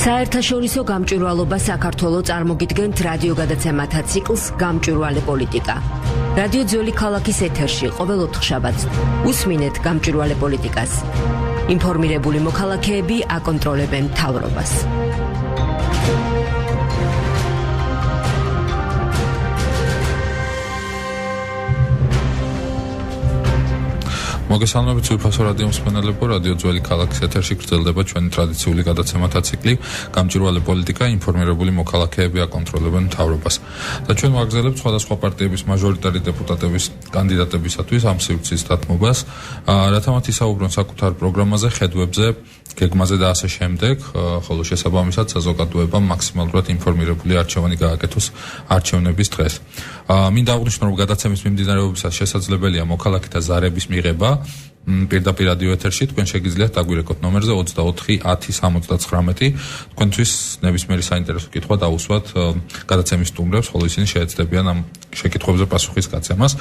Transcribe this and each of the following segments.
საერთაშორისო გამჭვირვალობა საქართველოს წარმოგიდგენთ რადიოგადაცემათა ციკლს გამჭვირვალე პოლიტიკა. რადიო ძველი ქალაქის ეთერში ყოველ ოთხშაბათს უსმინეთ გამჭვირვალე პოლიტიკას. ინფორმირებული მოქალაქეები აკონტროლებენ მთავრობას. მოგესალმებით უფასო რადიო მსმენელებო, რადიო ძველი ქალაქის ეთერში გრძელდება ჩვენი ტრადიციული გადაცემათა ციკლი გამჭვირვალე პოლიტიკა, ინფორმირებული მოქალაქეები აკონტროლებენ მთავრობას. და ჩვენ ვაგრძელებთ სხვადასხვა პარტიების მაჟორიტარი დეპუტატების კანდიდატებისათვის ამ სივრცის დათმობას, რათა მათ ისაუბრონ საკუთარ პროგრამაზე, ხედვებზე, გეგმაზე და ასე შემდეგ, ხოლო შესაბამისად საზოგადოებამ მაქსიმალურად ინფორმირებული არჩევანი გააკეთოს არჩევნების დღეს. მინდა აღვნიშნო, რომ გადაცემის მიმდინარეობისას შესაძლებელია მოქალაქეთა ზარების მიღება პირდაპირ რადიო ეთერში. თქვენ შეგიძლიათ დაგვირეკოთ ნომერზე 24 10 79. თქვენთვის ნებისმიერი საინტერესო კითხვა დაუსვათ გადაცემის სტუმრებს, ხოლო ისინი შეეცდებიან ამ შეკითხვებზე პასუხის გაცემას.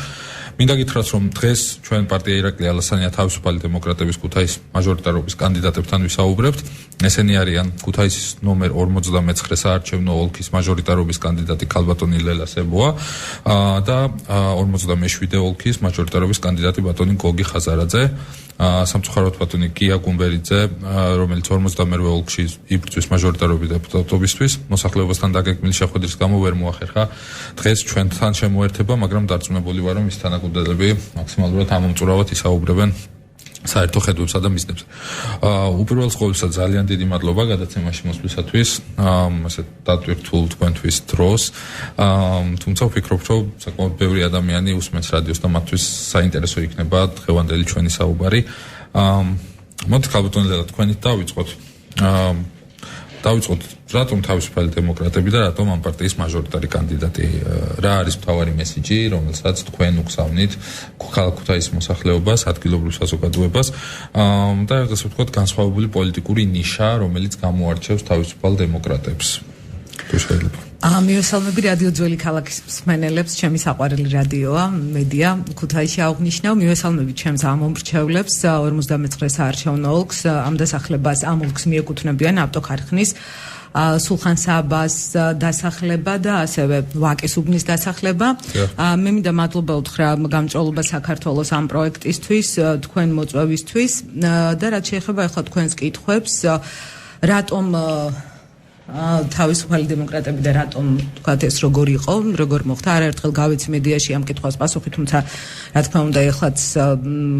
მინდა გითხრათ, რომ დღეს ჩვენ პარტია ირაკლი ალასანია თავისუფალი დემოკრატების ქუთაისის მაჟორიტარობის კანდიდატებთან ვისაუბრებთ. ესენი არიან ქუთაისის ნომერ 59 საარჩევნო ოლქის მაჟორიტარობის კანდიდატი ქალბატონი ლელა სებოა და 57 ოლქის მაჟორიტარობის კანდიდატი ბატონი გოგი ხაზარაძე. სამწუხაროდ ბატონი გია გუმბერიძე, რომელიც 52 ოლქში იბრძვის მაჟორიტარობის დეპუტატობისთვის, მოსახლეობასთან დაგეგმილი შეხვედრის გამო ვერ მოახერხა დღეს ჩვენთან შემოერთება, მაგრამ დარწმუნებული ვარ, რომ ის თანაგუნდელები მაქსიმალურად ამომწურავად ისაუბრებენ საერთო ხედვებსა და მიზნებზე. უპირველეს ყოვლისა ძალიან დიდი მადლობა გადაცემაში მოსვლისათვის, ასე დატვირთულ თქვენთვის დროს. თუმცა ვფიქრობ, რომ საკმაოდ ბევრი ადამიანი უსმენს რადიოს და მათთვის საინტერესო იქნება დღევანდელი ჩვენი საუბარი. მოდით ქალბატონი ლელა, თქვენით დავიწყოთ. დავიწყოთ, რატომ თავისუფალი დემოკრატები და რატომ ამ პარტიის მაჟორიტარი კანდიდატი? რა არის მთავარი მესიჯი, რომელსაც თქვენ უგზავნით ქუთაისის მოსახლეობას, ადგილობრივ საზოგადოებას და ასე ვთქვათ, განსხვავებული პოლიტიკური ნიშა, რომელიც გამოარჩევს თავისუფალ დემოკრატებს? თუ შეიძლება. მივესალმები რადიო ძველი ქალაქის მსმენელებს, ჩემი საყვარელი რადიოა, მედია ქუთაისში აღნიშნავ, მივესალმები ჩემს ამომრჩევლებს 59 საარჩევნო ოლქს, ამ დასახლებას ამ ოლქს მიეკუთვნებიან ავტოქარხნის სულხან საბას დასახლება და ასევე ვაკის უბნის დასახლება. მე მინდა მადლობა უთხრა გამჭვირვალობა საქართველოს ამ პროექტისთვის, თქვენ მოწვევისთვის და რაც შეეხება ახლა თქვენს კითხვებს, რატომ თავისუფალი დემოკრატები და რატომ თქვათ ეს როგორ იყო, როგორ მოხდა, არაერთხელ გავეცი მედიაში ამ კითხვას პასუხი, თუმცა რა თქმა უნდა ეხლაც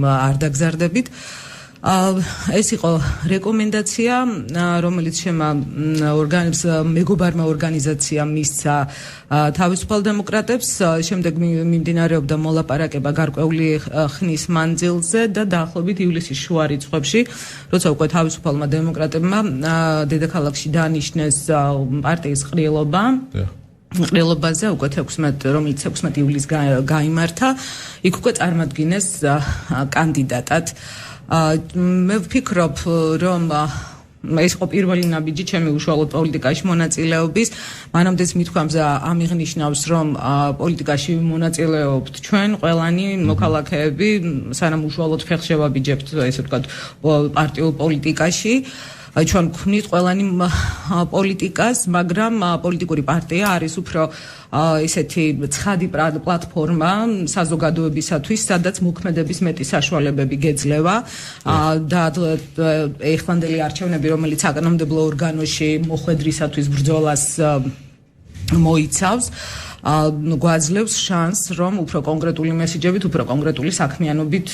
არ დაგზარდებით. ეს იყო რეკომენდაცია, რომელიც მეგობარმა ორგანიზაციამ მისცა თავისუფალ დემოკრატებს, შემდეგ მიმდინარეობდა მოლაპარაკება გარკვეული ხნის მანძილზე და დაახლოებით ივლისის შუა რიცხვებში, როცა უკვე თავისუფალმა დემოკრატებმა დედაქალაქში დანიშნეს პარტიის ყრილობაზე უკვე 16 ივლისს გაიმართა, იქ უკვე წარმატგინეს კანდიდატად. მე ვფიქრობ, რომ ეს იყო პირველი ნაბიჯი ჩემი უშუალოდ პოლიტიკაში მონაწილეობის. მანამდეც მithქვამს ამიღნიშნავს, რომ პოლიტიკაში მონაწილეობთ ჩვენ ყველანი მოქალაქეები, სანამ უშუალოდ ფეხს შევაბიჯებთ, ესე ვთქვათ, პარტიულ პოლიტიკაში. ჩვენ გვქვნით ყველანი პოლიტიკას, მაგრამ პოლიტიკური პარტია არის უფრო ესეთი ცხადი პლატფორმა საზოგადოებისათვის, სადაც მოქმედების მეტი საშუალებები გეძლევა და ეხლანდელი არჩევნები, რომელიც საკანონმდებლო ორგანოში მოხვედრისათვის ბრძოლას მოიცავს, გვაძლევს შანსს, რომ უფრო კონკრეტული მესიჯებით, უფრო კონკრეტული საქმიანობით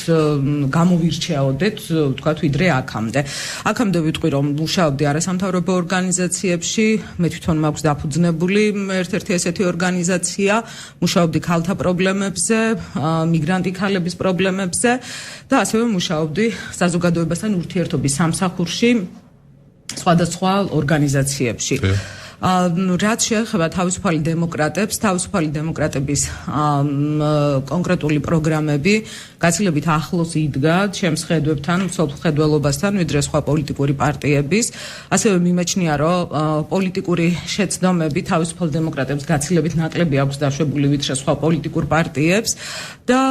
გამოვირჩეოდეთ, ვთქვათ, ვიდრე აქამდე. აქამდე ვიტყვი, რომ მუშაობდი არასამთავრობო ორგანიზაციებში, მე თვითონ მაქვს დაფუძნებული ერთ-ერთი ესეთი ორგანიზაცია, მუშაობდი ქალთა პრობლემებზე, მიგრანტი ქალების პრობლემებზე და ასევე მუშაობდი საზოგადოებასთან ურთიერთობის სამსახურში, სხვადასხვა ორგანიზაციებში. რაც შეეხება თავისუფალი დემოკრატების კონკრეტული პროგრამები გაცილებით ახლოს იდგა ჩემს ხედვებთან, მსოფლმხედველობასთან, ვიდრე სხვა პოლიტიკური პარტიების. ასევე მიმაჩნია, რომ პოლიტიკური შეცდომები თავისუფალ დემოკრატებს გაცილებით ნაკლები აქვს დაშვებული ვიდრე სხვა პოლიტიკურ პარტიებს და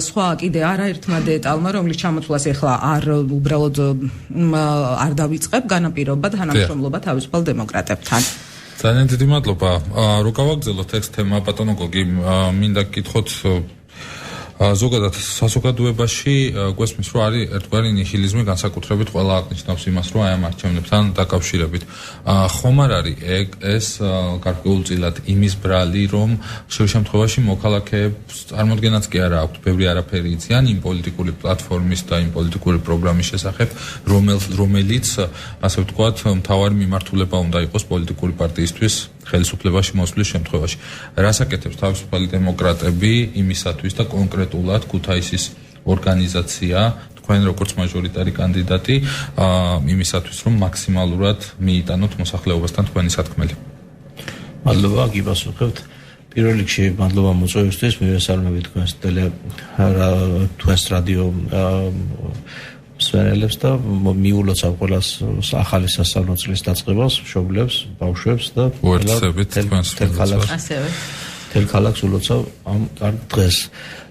სხვა კიდე არაერთმა დეტალმა, რომლის ჩამოთვლას ახლა უბრალოდ არ დავიწყებ, განაპირობა თანამშრომლობა თავისუფალ დემოკრატებთან. ძალიან დიდი მადლობა. რო გავაგრძელოთ ეს თემა, ბატონო გოგი, მინდა გკითხოთ ზოგადად საზოგადოებაში გვესმის, რომ არის ერთგვარი ნიჰილიზმი, განსაკუთრებით ყველა აღნიშნავს იმას, რომ აი ამ არჩევნებთან დაკავშირებით. ხომ არ არის ეს გარკვეულწილად იმის ბრალი, რომ შევ შემთხვევაში მოქალაქეებს წარმოდგენაც კი არა აქვთ, ბევრი არაფერი იციან იმ პოლიტიკური პლატფორმის და იმ პოლიტიკური პროგრამის შესახებ, რომელიც ასე ვთქვათ, მთავარი მიმართულება უნდა იყოს პოლიტიკური პარტიისთვის ხელისუფლებაში მოსვლის შემთხვევაში. რას აკეთებს თავისუფალი დემოკრატები იმისათვის და კონკრეტულად ქუთაისის ორგანიზაცია, თქვენ როგორც მაჟორიტარი კანდიდატი, იმისათვის, რომ მაქსიმალურად მიიტანოთ მოსახლეობასთან თქვენი სათქმელი? მადლობა, გიპასუხებთ. პირველ რიგში მადლობა მოწვევისთვის, მივესალმები თქვენს რადიო მსმენელებს და მიულოცავ ყველას ახალი სასწავლო წლის დაწყებას, მშობლებს, ბავშვებს და თელ ქალაქს ულოცავ ამ კარგ დღეს.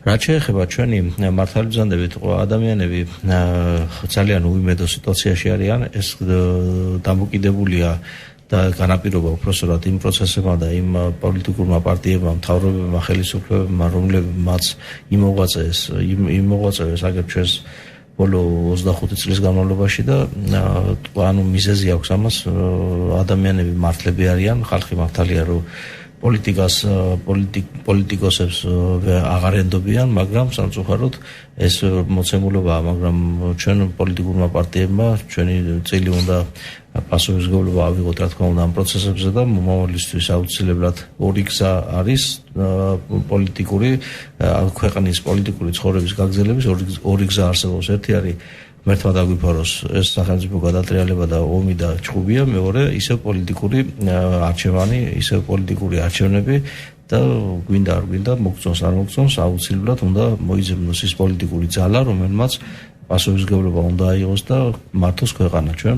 რაც შეეხება ჩვენი მართლმსაჯულებით, ადამიანები ძალიან უიმედო სიტუაციაში არიან, ეს დამოკიდებულია და განაპირობა უпроსტად იმ პროცესებმა და იმ პოლიტიკურმა პარტიებმა, მთავრობებმა, ხელისუფლებებმა, რომლებმაც იმოღვაწეს აგერ ჩვენს ბოლო 25 წლის განმავლობაში და ანუ მიზეზი აქვს ამას, ადამიანები მართლები არიან, ხალხი მართალია, რომ პოლიტიკოსებს აღარ ენდობიან, მაგრამ სამწუხაროდ ეს მოცემულობაა, მაგრამ ჩვენ პოლიტიკურმა პარტიებმა ჩვენი წილი უნდა პასუხისმგებლობა ავიღოთ, რა თქმა უნდა, ამ პროცესებზე და მომავალისთვის აუცილებლად ორი გზა არის პოლიტიკური ქვეყნის პოლიტიკური ცხოვრების გაგრძელების ორი გზა არსებობს. ერთი არის მერთმა დაგვიფაროს ეს სახელმწიფო გადატრიალება და ომი და ჭუბია, მეორე ისევ პოლიტიკური არჩევანი, ისევ პოლიტიკური არჩევნები და გვინდა არ გვინდა, მოგწონს არ მოგწონს, აუცილებლად უნდა მოიძებნოს ის პოლიტიკური ძალა, რომელმაც პასუხისმგებლობა უნდა აიღოს და მართოს ქვეყანა. ჩვენ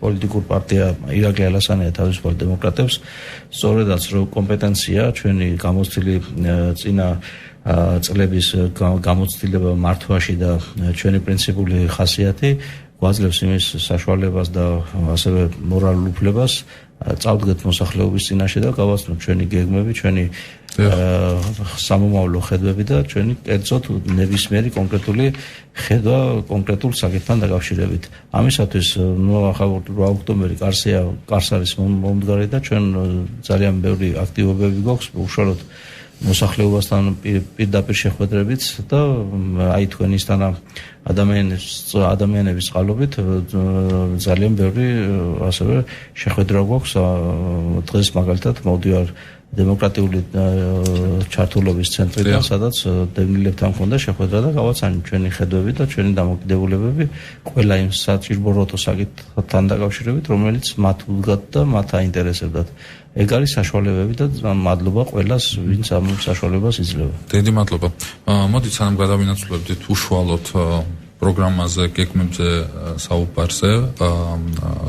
პოლიტიკურ პარტია ირაკლი ალასანია თავისუფალ დემოკრატებს სწორედაც რომ კომპეტენცია ჩვენი გამოცდილი წინა წლების გამოცდილება მართვაში და ჩვენი პრინციპული ხასიათი გვაძლევს იმის საშუალებას და ასევე მორალურ უფლებას წავდგეთ მოსახლეობის წინაშე და გავაცნოთ ჩვენი გეგმები, ჩვენი სამომავლო ხედვები და ჩვენი კერძოდ ნებისმიერი კონკრეტული ხედვა კონკრეტულ საკითხთან დაკავშირებით. ამისათვის ახლა 8 ოქტომბერი კარს არის მომდგარი და ჩვენ ძალიან ბევრი აქტივობები გვაქვს, უშუალოდ მოსახლეობასთან პირდაპირ შეხვედრებით და აი თქვენისთან ადამიანების წყალობით ძალიან ბევრი ასევე შეხვედრა გვაქვს. დღეს მაგალითად მოვდივარ დემოკრატიული ჩართულობის ცენტრიდან, სადაც დევნილებთან მქონდა შეხვედრა და გავაცანით ჩვენი ხედვები და ჩვენი დამოკიდებულებები ყველა იმ საჭიროებო საკითხთან დაკავშირებით, რომელიც მათ უდგათ და მათ აინტერესებდათ. ეგ არის საშუალებები და მადლობა ყველას, ვინც ამ საშუალებას იძლევა. დიდი მადლობა. მოდით სანამ გადავინაცვლებდით უშუალოდ პროგრამაზე, გეგმებზე საუბარზე,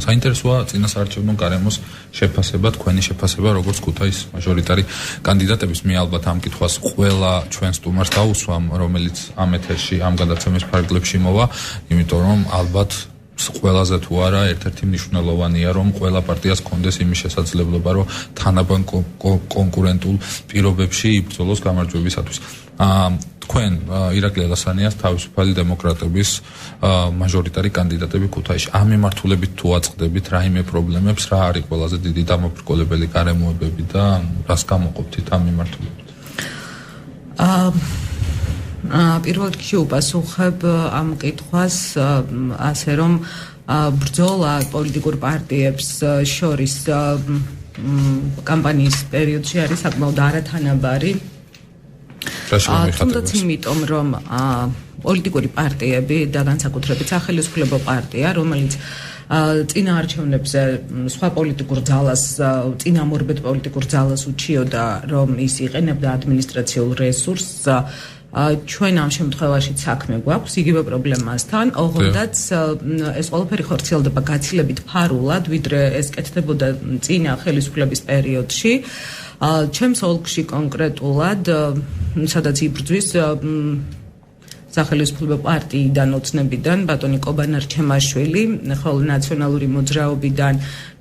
საინტერესოა წინასაარჩევნო გარემოს შეფასება, თქვენი შეფასება, როგორც ქუთაისის მაჟორიტარი კანდიდატების. მე ალბათ ამ კითხვას ყველა ჩვენ სტუმარს დავუსვამ, რომელიც ამ ეთერში, ამ გადაცემის ფარგლებში მოვა, იმიტომ რომ ალბათ ყველაზე თუ არა ერთ-ერთი მნიშვნელოვანია, რომ ყველა პარტიას კონდეს იმის შესაძლებლობა, რომ თანაბარ კონკურენტულ პირობებში იბრძოლოს გამარჯვებისათვის. თქვენ ირაკლი ალასანიას თავისუფალი დემოკრატების მაჟორიტარი კანდიდატები ქუთაისში. ამ მიმართულებით თუ აწყდებით რაიმე პრობლემებს, რა არის ყველაზე დიდი დამობრკოლებელი გარემოებები და რას გამოყოფთ ამ მიმართულებით? პირველ რიგში უპასუხებ ამ კითხვას ასე რომ ბრძოლა პოლიტიკურ პარტიებს შორის კამპანიის პერიოდში არის საკმაოდ არათანაბარი. თუნდაც იმიტომ რომ პოლიტიკური პარტიები და განსაკუთრებით სახელმწიფო პარტია, რომელიც წინაარჩევნებზე სხვა პოლიტიკურ ძალას, წინამორბედ პოლიტიკურ ძალას უჩიოდა, რომ ის იყენებდა ადმინისტრაციულ რესურსს. ჩვენ ამ შემთხვევაშიც საქმე გვაქვს იგივე პრობლემასთან, ოღონდაც ეს ყველაფერი ხორციელდება გაცილებით ფარულად, ვიდრე ეს კეთდებოდა წინა ხელისუფლების პერიოდში. ჩემს ოლქში კონკრეტულად, სადაც იბრძვის სახელმწიფო პარტიიდან ოცნებიდან ბატონი კობანარ ჩემაშვილი, ხოლო ნაციონალური მოძრაობიდან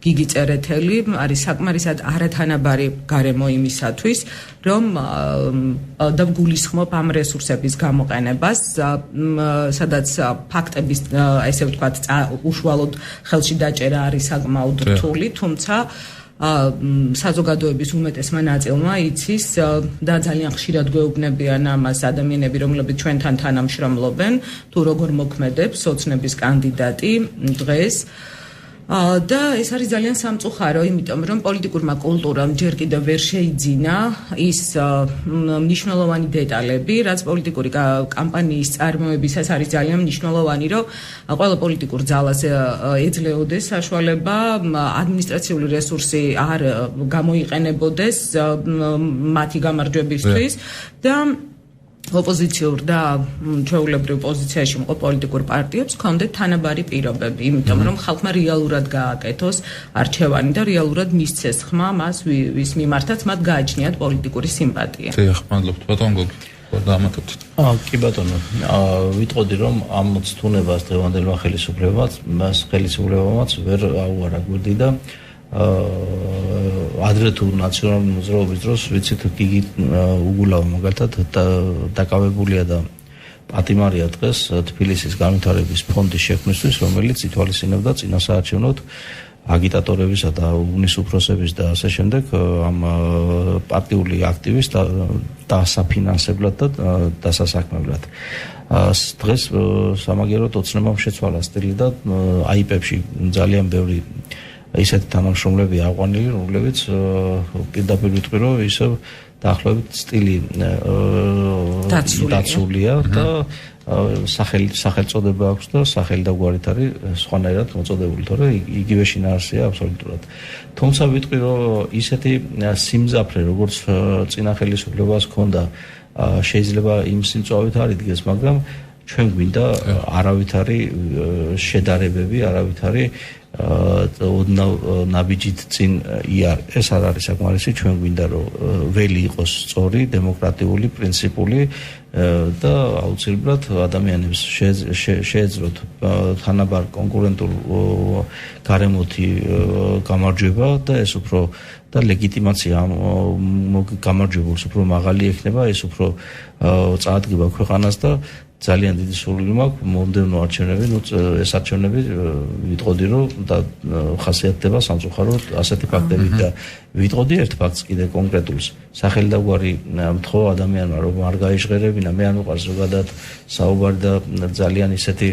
გიგი წერეთელი არის საკმარისად არათანაბარი გარემო იმისათვის, რომ დავგულისხმობ ამ რესურსების გამოყენებას, სადაც ფაქტების, ესე ვთქვათ, უშუალოდ ხელში დაჭერა არის საკმაოდ რთული, თუმცა საზოგადოების უმეტესმა ნაწილმა იცის და ძალიან ხშირად გვეუბნებიან ამას ადამიანები, რომლებიც ჩვენთან თანამშრომლობენ, თუ როგორ მოქმედებს ოცნების კანდიდატი დღეს. და ეს არის ძალიან სამწუხარო, იმიტომ რომ პოლიტიკურმა კულტურამ ჯერ კიდევ ვერ შეიძინა ის მნიშვნელოვანი დეტალები, რაც პოლიტიკური კამპანიის წარმოებისას არის ძალიან მნიშვნელოვანი, რომ ყველა პოლიტიკურ ძალას ეძლეოდეს საშუალება ადმინისტრაციული რესურსი არ გამოიყენებოდეს მათი გამარჯვებისთვის და ოპოზიციურ და ჩვეულებრივ პოზიციაში მყოფ პოლიტიკურ პარტიებს ჰქონდეთ თანაბარი პირობები, იმიტომ რომ ხალხმა რეალურად გააკეთოს არჩევანი და რეალურად მისცეს ხმა მას, ვის მიმართაც მათ გააჩნიათ პოლიტიკური სიმპათია. მადლობთ ბატონ გოგი. დამატებთ. კი ბატონო, ვიტყოდი რომ ამ ცდუნებას დღევანდელმა ხელისუფლებამაც ვერ აუარა გვერდი და ადრე თუ ნაციონალური მოძრაობის დროს ვიცით გიგი უგულავა მაგალითად დაკავებულია და პატიმარია დღეს თბილისის განვითარების ფონდის შექმნისთვის, რომელიც ითვალისწინებდა წინასაარჩევნოდ აგიტატორებისა და უნის უფროსების და ასე შემდეგ ამ პარტიული აქტივის დასაფინანსებლად და დასასაქმებლად. დღეს სამაგიეროდ ოცნებამ შეცვალა სტილი და აიპებში ძალიან ბევრი ისეთი თანამშრომლები აყვანილი, რომლებიც პირდაპირ ვიტყვი, რომ ისევ დაახლოებით სტილი დაცულია და სახელწოდება აქვს და სახელი და გვარით არის სხვანაირად მოწოდებული, თორე იგივე შინაარსია აბსოლუტურად. თუმცა ვიტყვი, რომ ისეთი სიმძაფრე, როგორც წინა ხელისუფლებას ჰქონდა, შეიძლება იმ სიმწვავით არ იდგეს, მაგრამ ჩვენ გვინდა არავითარი შედარებები, არავითარი ნაბიჯით წინ იარ. ეს არ არის საკმარისი, ჩვენ გვინდა რომ ველი იყოს სწორი, დემოკრატიული, პრინციპული და აუცილებლად ადამიანებს შეეძლოთ თანაბარ კონკურენტულ გარემოთი გამარჯვება და ეს უფრო და ლეგიტიმაცია გამარჯვებულს უფრო მაღალი ექნება, ეს უფრო წაადგება ქვეყანას და ძალიან დიდი სურვილი მაქვს მომდევნო არჩევნები, ეს არჩევნები ვიტყოდი რომ და ხასიათდება სამწუხაროდ ასეთი ფაქტები და ვიტყოდი ერთ ფაქტს კიდე კონკრეტულს. სახელი და გვარი მთხოვ ადამიანმა რომ არ გაიჟღერებინა, მე არ მიყვარს ზოგადად საუბარი და ძალიან ისეთი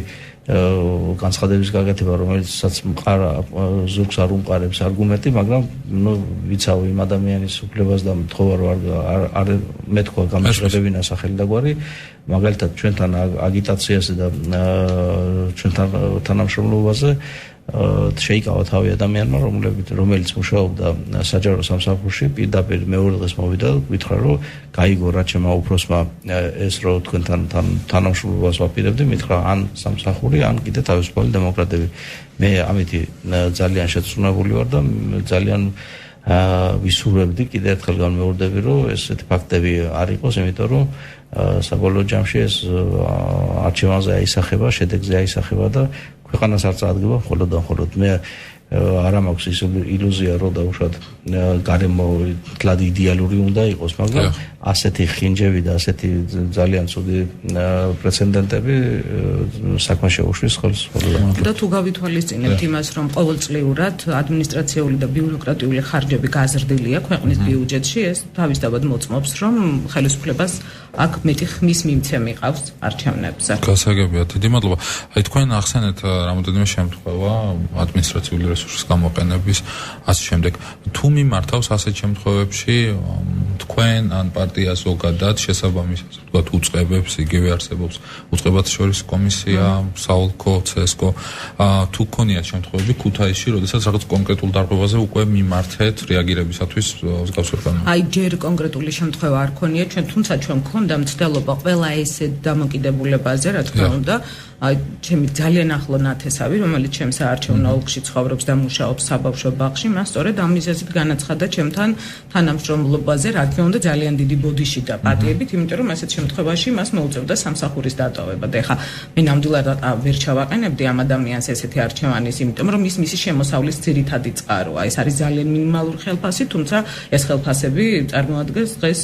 განცხადების გაკეთება, რომელიცაც ზოგს არ უმყარებს არგუმენტი, მაგრამ ვიცავ იმ ადამიანის უფლებას და მთხოვა რომ არ მეთქვა გამიჟღერებინა სახელი და გვარი. მაგალითად ჩვენთან აგიტაციაზე და ჩვენთან თანამშრომლობაზე შეიკავა თავი ადამიანმა, რომელიც მუშაობდა საჯარო სამსახურში, პირდაპირ მეორე დღეს მოვიდა და გითხრა, რომ გაიგო რა ჩემმა უფროსმა ეს რომ თქვენთან თანამშრომლობას ვაპირებდი, მითხრა ან სამსახური, ან კიდე თავისუფალი დემოკრატები. მე ამით ძალიან შეცდომებული ვარ და ძალიან ვისურვებდი კიდე ერთხელ განმეორდები, რომ ესეთი ფაქტები არ იყოს, იმიტომ რომ საბოლოო ჯამში ეს არჩევანზე აისახება, შედეგზე აისახება და ქვეყანას არ წაადგება მხოლოდ და მხოლოდ. მე არ მაქვს ის ილუზია, რომ დაუშვათ გარემო თლად იდეალური უნდა იყოს, მაგრამ ასეთი ხინჯები და ასეთი ძალიან ცუდი პრეცედენტები საქმე შეუშვის ხელს. და თუ გავითვალისწინებთ იმას, რომ ყოველწლიურად ადმინისტრაციული და ბიუროკრატიული ხარჯები გაზრდილია ქვეყნის ბიუჯეტში, ეს თავისთავად მოწმობს, რომ ხელისუფლებას აქ მეტი ხმის მიმცე მიყავს არჩევნებზე. გასაგებია, დიდი მადლობა. აი თქვენ ახსენეთ რამოდენიმე შემთხვევა ადმინისტრაციული რესურსის გამოყენების ასე შემდეგ. თუ მიმართავს ასეთ შემთხვევებში თქვენ ან პარტია ზოგადად შესაბამისად ვთქვათ უწყებებს, იგივე არსებობს უწყებათა შორის კომისია, საოლქო, CSKO, თუ გქონიათ შემთხვევები ქუთაისში, როდესაც რაღაც კონკრეტულ დარღვევაზე უკვე მიმართეთ რეაგირებისათვის მსგავს ორგანოებს? აი ჯერ კონკრეტული შემთხვევა არ ქონია, თუმცა ჩვენ გქონდა მცდელობა ყველა ეს დამოკიდებულებაზე, რა თქმა უნდა. აი ჩემი ძალიან ახლო ნათესავი, რომელიც ჩემს საარჩევნო ოლქში ცხოვრობს და მუშაობს საბავშვო ბაღში, მას სწორედ ამ მიზეზით განაცხადა ჩემთან თანამშრომლობაზე, რა თქმა უნდა ძალიან დიდი ბოდიში და პატიებით, იმიტომ რომ ასეთ შემთხვევაში მას მოუწევდა სამსახურის დატოვება. და ეხლა მე ნამდვილად ვერ ჩავაყენებდი ამ ადამიანს ესეთი არჩევანის, იმიტომ რომ მისი შემოსავლის ძირითადი წყაროა. ეს არის ძალიან მინიმალური ხელფასი, თუმცა ეს ხელფასები წარმოადგენს დღეს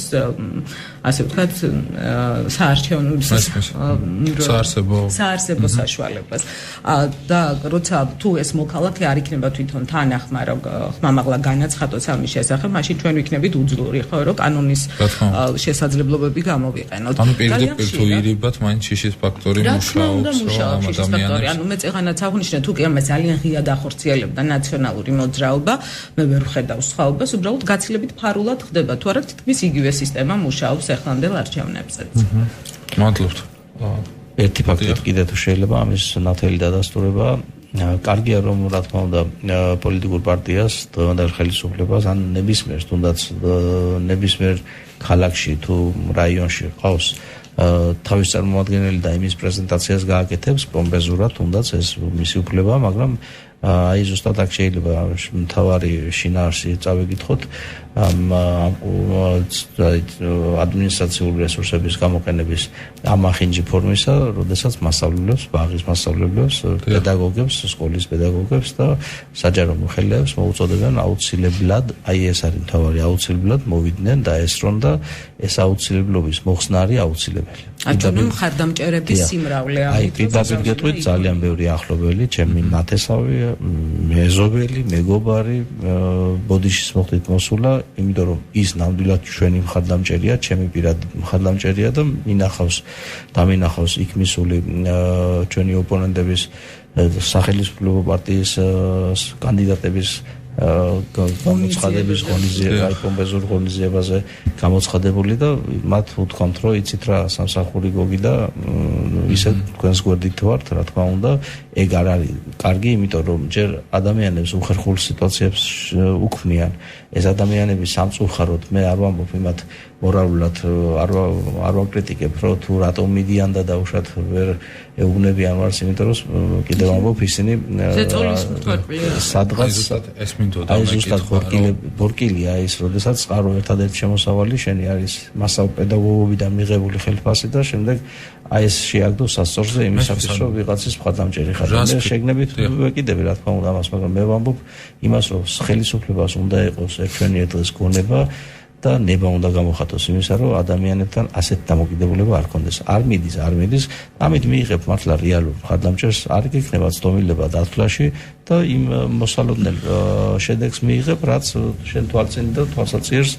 ასე ვთქვათ საარჩევნო საარსებო საშუალებას. და როცა თუ ეს მოქალაქე არ იქნება თვითონ თანახმა, რომ ხმამაღლა განაცხადოს ამის შესახებ, მაშინ ჩვენ ვიქნებით უძლური, ხო, რომ კანონის შესაძლებლობები გამოვიყენოთ. ანუ პირდაპირ თუ ირიბათ, მაინც შიშის ფაქტორი მუშაობს ამ ადამიანებს. ანუ მე წეღანაც აღვნიშნე, თუ კი ამას ძალიან ღია დახორციელებდა ნაციონალური მოძრაობა, მე ვერ ვხედავ სხვაობას, უბრალოდ გაცილებით ფარულად ხდება, თუ არა თითქმის იგივე სისტემა მუშაობს ეხლანდელ არჩევნებზეც. მადლობთ. ერთი ფაქტი კიდე თუ შეიძლება ამის ნათელი დადასტურება, კარგია რომ რა თქმა უნდა პოლიტიკურ პარტიას დღევანდელ ხელისუფლებას ან ნებისმიერ თუნდაც ნებისმიერ ქალაქში თუ რაიონში ყავს თავის წარმომადგენელი და იმის პრეზენტაციას გააკეთებს პომპეზურად, თუნდაც ეს მისი უფლებაა, მაგრამ აი ზუსტად აქ შეიძლება მთავარი შინაარსი წავიკითხოთ ადმინისტრაციული რესურსების გამოყენების ამახინჯი ფორმისა, როდესაც მასწავლებლებს, ბაღის მასწავლებლებს, პედაგოგებს, სკოლის პედაგოგებს და საჯარო მოხელეებს მოუწოდებენ აუცილებლად, აი ეს არის მთავარი, აუცილებლად მოვიდნენ და ესრონ და ეს აუცილებლობის მოხსნა არის აუცილებელი. აჩვენო მხარდამჭერების სიმრავლე ამით. აი პირდაპირ გეტყვით ძალიან ბევრი ახლობელი, ჩემი ნათესავი, მეზობელი, მეგობარი, ბოდიშის მოხდით მოსულა, იმიტომ რომ ის ნამდვილად ჩვენი მხარდამჭერია, ჩემი პირადი მხარდამჭერია და დამინახავს იქ მისული ჩვენი ოპონენტების სახელმწიფო პარტიის კანდიდატების გამოცხადების ღონისძიება, აი პომპეზურ ღონისძიებაზე გამოცხადებული და მათ უთქვამთ, რომ იცით რა, სამსახური გოგი და ისე თქვენს გვერდით ვართ, რა თქმა უნდა, ეგ არ არის კარგი, იმიტომ რომ ჯერ ადამიანებს უხერხულ სიტუაციებს უქმნიან. ეს ადამიანები სამწუხაროდ მე არ ვამბობ იმათ მორალურად არ ვაკრიტიკებ, რომ თუ რატომ მიდიან და დაუშვათ ვერ ეუბნებიან ვარს, იმიტომ რომ კიდევ ვამბობ ისინი სადღაც ეს მინდოდა აი ზუსტად ბორკილია ის, როდესაც წყარო ერთადერთი შემოსავალი შენი არის მასაო პედაგოგობიდან მიღებული ხელფასი და შემდეგ აი ეს შეაგდო სასწორზე იმისათვის, რომ ვიღაცის მხარდამჭერი ხარ. მე შეგნებით ვეკიდები რა თქმა უნდა ამას, მაგრამ მე ვამბობ იმას, რომ ხელისუფლებას უნდა იყოს ჩვენი დღეს გონება და ნება უნდა გამოხატოს იმისა, რომ ადამიანებთან ასეთ დამოკიდებულება არ ქონდეს. არ მიდის, ამით მიიღებ მართლა რეალურ მხარდამჭერს, არ გექნება ცდომილება დათვლაში და იმ მოსალოდნელ შედეგს მიიღებ, რაც შენ თვალწინ და თვალსაჩინოს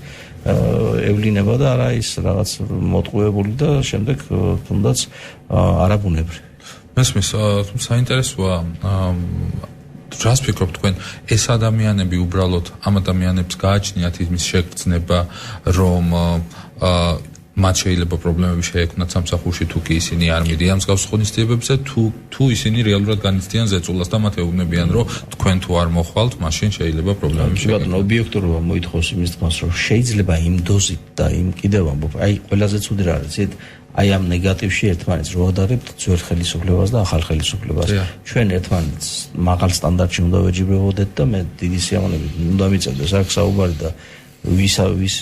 ევლინება და არა ის რაღაც მოტყუებული და შემდეგ თუნდაც არაბუნებრი. მესმის, საინტერესოა რას ფიქრობთ თქვენ, ეს ადამიანები უბრალოდ ამ ადამიანებს გააჩნიათ იმის შეგრძნება, რომ მათ შეიძლება პრობლემები შეექმნათ სამსახურში, თუ კი ისინი არ მიდიან მსგავს ღონისძიებებზე, თუ ისინი რეალურად განიცდიან ზეწოლას და მათ ეუბნებიან, რომ თქვენ თუ არ მოხვალთ, მაშინ შეიძლება პრობლემები შეექმნათ. ობიექტურობა მოითხოვს იმის თქმას, რომ შეიძლება იმ დოზით და იმ კიდევ ამბობ, აი ყველაზე ცუდი რა არის, აი ამ ნეგატივში ერთმანეთს რო ადარებთ ძველ ხელისუფლებას და ახალ ხელისუფლებას. ჩვენ ერთმანეთს მაღალ სტანდარტში უნდა ვეჯიბრებოდეთ და მე დიდი სიამოვნებით უნდა მიწევდეს აქ საუბარი და ვის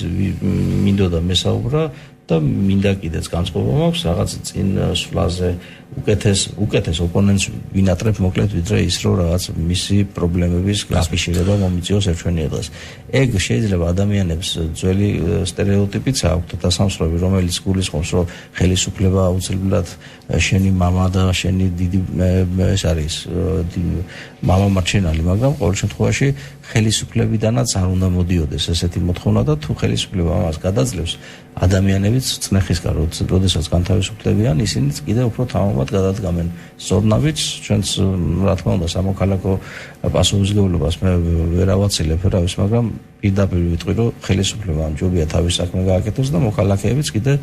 მინდოდა მესაუბრა და მინდა კიდეც განწყობა მაქვს რაღაც წინ სვლაზე უკეთეს ოპონენტს ვინატრებ მოკლედ ვიდრე ის რომ რაღაც მისი პრობლემების გასყიშება მომიწიოს ერთვენი დღეს. ეგ შეიძლება ადამიანებს ძველი სტერეოტიპიც აქვთ და სამსრობი რომელიც გულისხმობს რომ ხელისუფლება აუცილებლად შენი მამა და შენი დიდი ეს არის მამა მარჩენალი, მაგრამ ყოველ შემთხვევაში ხელისუფლებიდანაც არ უნდა მოდიოდეს ესეთი მოთხოვნა და თუ ხელისუფლება ამას გადაძლევს ადამიანებიც წნეხისგან როდესაც განთავისუფლებიან, ისინიც კიდევ უფრო თამამად გადადგამენ. ზორნავიც ჩვენც რა თქმა უნდა სამოქალაქო პასუხისმგებლობას მე ვერ ავაცილებ ერავის, მაგრამ პირდაპირ ვიტყვი, რომ ხელისუფლებამ ჯობია თავის საქმე გააკეთოს და მოქალაქეებიც კიდე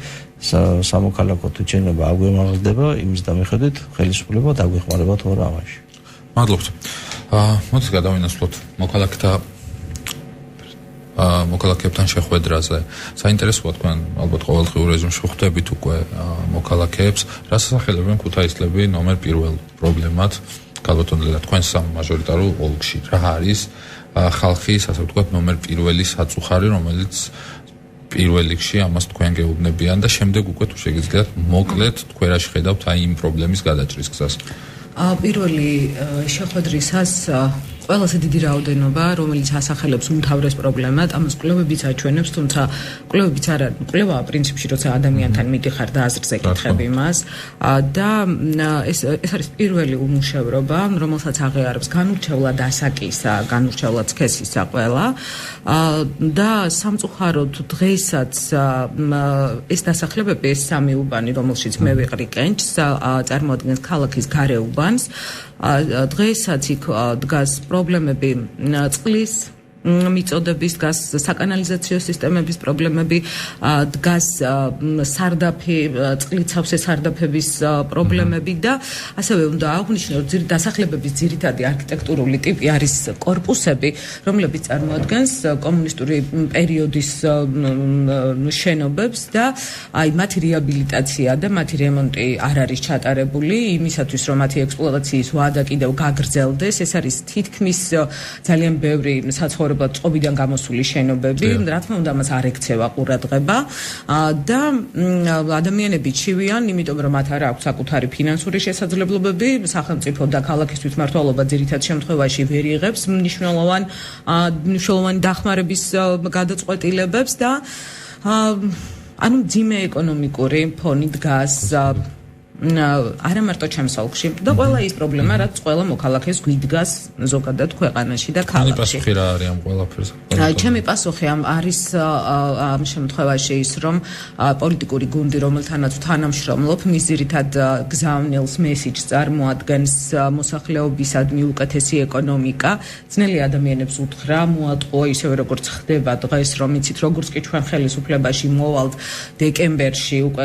სამოქალაქო თვითშენება აგვემაღლდება იმის დამიხედვით ხელისუფლება დაგვეხმარება თუ არა ამაში. მადლობთ. მოდით გადავინაცვლოთ მოქალაქეებთან შეხვედრაზე. საინტერესოა თქვენ ალბათ ყოველდღიურ რეჟიმში ხვდებით უკვე მოქალაქეებს, რას ასახელებენ ქუთაისლები ნომერ პირველ პრობლემად ქალბატონებთან თქვენს სამაჟორიტარულ ოლქში. რა არის ხალხის, ასე ვთქვათ, ნომერ პირველი საწუხარი, რომელიც პირველ რიგში ამას თქვენ გეუბნებიან და შემდეგ უკვე თუ შეგიძლიათ მოკლედ თქვენ რა შეხედავთ აი იმ პრობლემის გადაჭრის გზას. პირველი შეხვედრისას ყველაზე დიდი რაოდენობა, რომელიც ასახელებს უმთავრეს პრობლემად, ამას კვლევებიც აჩვენებს, თუმცა კვლევებიც არა, კვლევა პრინციპში როცა ადამიანთან მიდიხარ და აზრზე კითხები მას და ეს არის პირველი უმუშევრობა, რომელსაც აღიარებს განურჩევლად ასაკისა, განურჩევლად სქესისა ყველა და სამწუხაროდ დღესაც ეს დასახლებები, ეს სამი უბანი, რომელშიც მე ვიყრი კენჭს, წარმოადგენს ქალაქის გარეუბანს. დღესაც იქ დგას პრობლემები წყლის მიწოდების, დგას საკანალიზაციო სისტემების პრობლემები, დგას სარდაფი, წყლით სავსე სარდაფების პრობლემები და ასევე უნდა აღვნიშნო, რომ დასახლებების ძირითადი არქიტექტურული ტიპი არის კორპუსები, რომლებიც წარმოადგენს კომუნისტური პერიოდის შენობებს და აი მათი რეაბილიტაცია და მათი რემონტი არ არის ჩატარებული იმისათვის, რომ მათი ექსპლუატაციის ვადა კიდევ გაგრძელდეს. ეს არის თითქმის ძალიან ბევრი საცხოვრებელი წყობიდან გამოსული შენობები, რა თქმა უნდა მას არ ექცევა ყურადღება და ადამიანები ჩივიან, იმიტომ რომ მათ არ აქვს საკუთარი ფინანსური შესაძლებლობები, სახელმწიფო და ქალაქის თვითმმართველობა ძირითად შემთხვევაში ვერ იღებს მნიშვნელოვანი დახმარების გადაწყვეტილებებს და ანუ ძიმე ეკონომიკური ფონი დგას არა მარტო ჩემს ოლქში და ყველა ის პრობლემა, რაც ყველა მოქალაქეს გვიდგას ზოგადად ქვეყანაში და ქალაქში. ჩემი პასუხი რა არის ამ ყველაფერზე? ჩემი პასუხი არის ამ შემთხვევაში ის, რომ პოლიტიკური გუნდი, რომელთანაც თანამშრომლობ, მის ძირითად გზავნილს მესიჯს წარმოადგენს მოსახლეობისადმი უკეთესი ეკონომიკა. ძნელი ადამიანებს უთხრა, მოატყუა ისევე როგორც ხდება დღეს, რომ იცით როგორც კი ჩვენ ხელისუფლებაში მოვალთ დეკემბერში უკვე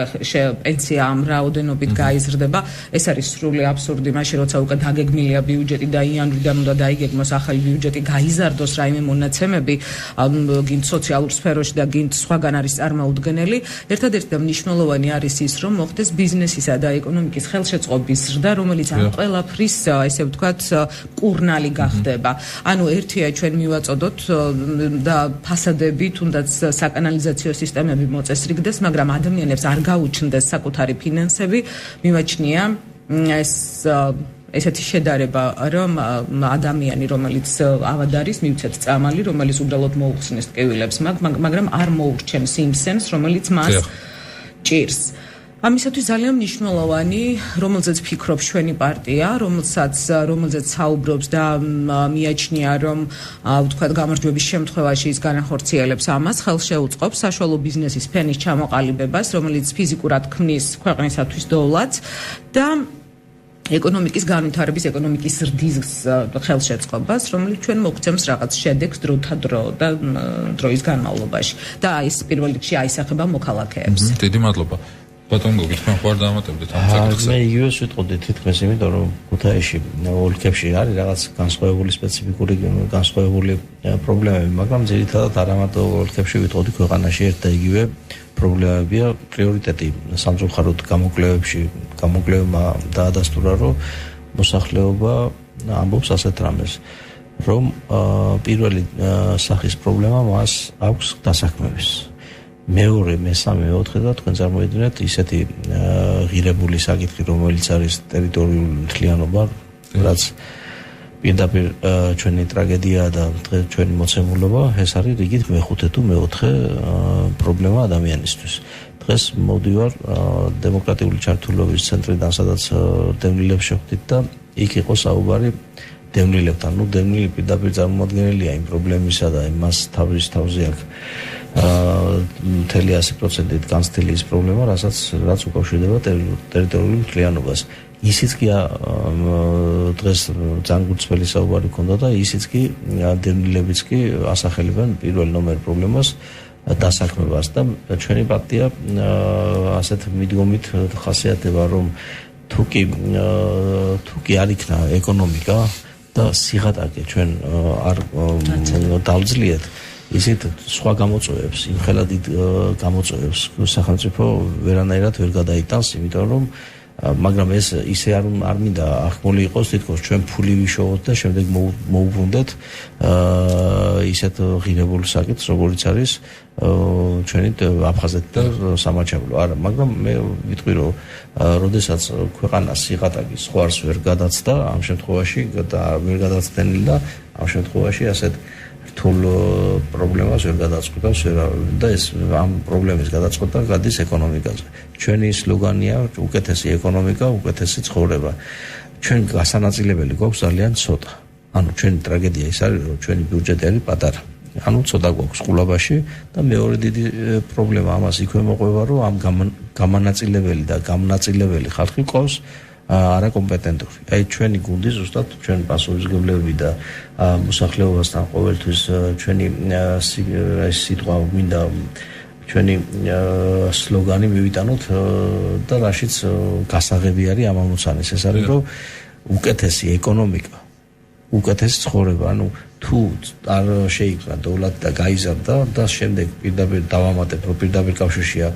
პენსია ამ რაოდენობით გაიზრდება. ეს არის სრული აბსურდი, მაშინ როცა უკვე დაგეგმილია ბიუჯეტი და იანვრიდან უნდა დაიგეგმოს ახალი ბიუჯეტი, გაიზარდოს რაიმე მონაცემები, გინდ სოციალურ სფეროში და გინდ სხვაგან არის წარმოუდგენელი. ერთადერთი და მნიშვნელოვანი არის ის, რომ მოხდეს ბიზნესისა და ეკონომიკის ხელშეწყობის ზრდა, რომელიც ამ ყველაფრის, ესე ვთქვათ, კურნალი გახდება. ანუ ერთია ჩვენ მივაწოდოთ და ფასადები, თუნდაც საკანალიზაციო სისტემები მოწესრიგდეს, მაგრამ ადამიანებს არ გაუჩნდეს საკუთარი ფინანსები. მივაჩნია ესეთი შედარება, რომ ადამიანი, რომელიც ავად არის, მივცეთ წამალი, რომელიც უბრალოდ მოუხსნეს ტკივილებს, მაგრამ არ მოურჩენს იმ სენს, რომელიც მას ჭირს. ამისათვის ძალიან მნიშვნელოვანი, რომელზეც ფიქრობს ჩვენი პარტია, რომელზეც საუბრობს და მიაჩნია, რომ ვთქვათ, გამარჯვების შემთხვევაში ის განახორციელებს ამას, ხელს შეუწყობს საშუალო ბიზნესის ფენის ჩამოყალიბებას, რომელიც ფიზიკურად ქმნის ქვეყნისათვის დოვლას და ეკონომიკის განვითარების, ეკონომიკის ზრდის ხელშეწყობას, რომელიც ჩვენ მოგცემს რაღაც შედეგს დროთა და დროის განმავლობაში და ეს პირველ რიგში აისახება მოქალაქეებს. დიდი მადლობა. ბატონო, გითხრა ხوار დამატებდით ამ საკითხს. მე იგივე ვიტყოდი თითქმის, იმიტომ რომ ქუთაისში ოლქებში არის რაღაც განსხვავებული სპეციფიკური განსხვავებული პრობლემები, მაგრამ ძირითადად არა მარტო ოლქებში ვიტყოდი, ქვეყანაში ერთ და იგივე პრობლემებია. პრიორიტეტი სამწუხაროდ გამოკვლევებმა დაადასტურა, რომ მოსახლეობა ამბობს ასეთ რამეს, რომ პირველი სახის პრობლემა მას აქვს დასაქმების. მეორე, მესამე, მეოთხე და თქვენ წარმოიდგინეთ ისეთი ღირებული საკითხი, რომელიც არის ტერიტორიული მთლიანობა, რაც პირდაპირ ჩვენი ტრაგედია და ჩვენი მოცემულობა, ეს არის რიგით მეხუთე თუ მეოთხე პრობლემა ადამიანისთვის. დღეს მოვდივარ დემოკრატიული ჩართულობის ცენტრიდან, სადაც დევნილებს შეხვდით და იქ იყო საუბარი დევნილებთან. დევნილი პირდაპირ წარმოადგენელია იმ პრობლემისა და იმას თავზე აქვს მთელი 100%-ით განცდილი ის პრობლემა, რაც უკავშირდება ტერიტორიულ მთლიანობას. ისიც კი დღეს ძალიან გულწრფელი საუბარი ჰქონდა და ისიც კი დევნილებიც კი ასახელებენ პირველ ნომერ პრობლემას დასაქმებას და ჩვენი პარტია ასეთ მიდგომით ხასიათდება, რომ თუ კი არ იქნა ეკონომიკა და სიღატაკე ჩვენ არ დავძლიეთ ისეთ სხვა გამოწვევებს, იმხელა დიდ გამოწვევებს სახელმწიფო ვერანაირად ვერ გადაიტანს, იმიტომ რომ მაგრამ ეს ისე არ მინდა ახმული იყოს, თითქოს ჩვენ ფული ვიშოვოთ და შემდეგ მოუბრუნდეთ ისეთ ღირებულ საკითხს, როგორიც არის ჩვენი აფხაზეთი და სამაჩაბლო. არა, მაგრამ მე ვიტყვი, რომ როდესაც ქვეყანას სიღატაკის ზღვარს ვერ გადაცდა, ამ შემთხვევაში და ვერ გადაცდენილი და ამ შემთხვევაში ასეთ რთულ პრობლემას ვერ გადაწყვეტავს და ეს ამ პრობლემის გადაწყვეტა გადის ეკონომიკაზე. ჩვენი სლოგანია უკეთესი ეკონომიკა, უკეთესი ცხოვრება. ჩვენ გასანაწილებელი გვაქვს ძალიან ცოტა. ანუ ჩვენი ტრაგედია ის არის, რომ ჩვენი ბიუჯეტი არის პატარა. ანუ ცოტა გვაქვს ყულაბაში და მეორე დიდი პრობლემა ამას იქვე მოყვება, რომ ამ გამანაწილებელი და გამნაწილებელი ხალხი ყავს არაკომპეტენტური. აი ჩვენი გუნდი ზუსტად ჩვენ პასუხისმგებლები და მოსახლეობასთან ყოველთვის ჩვენი სიტყვა მინდა ჩვენი სლოგანი მივიტანოთ და რაშიც გასაღები არის ამ ამოცანის. ეს არის, რომ უკეთესი ეკონომიკა, უკეთესი ცხოვრება. ანუ თუ არ შეიქმნა დოვლად და გაიზარდა და შემდეგ პირდაპირ დავამატებ, რომ პირდაპირ კავშირშია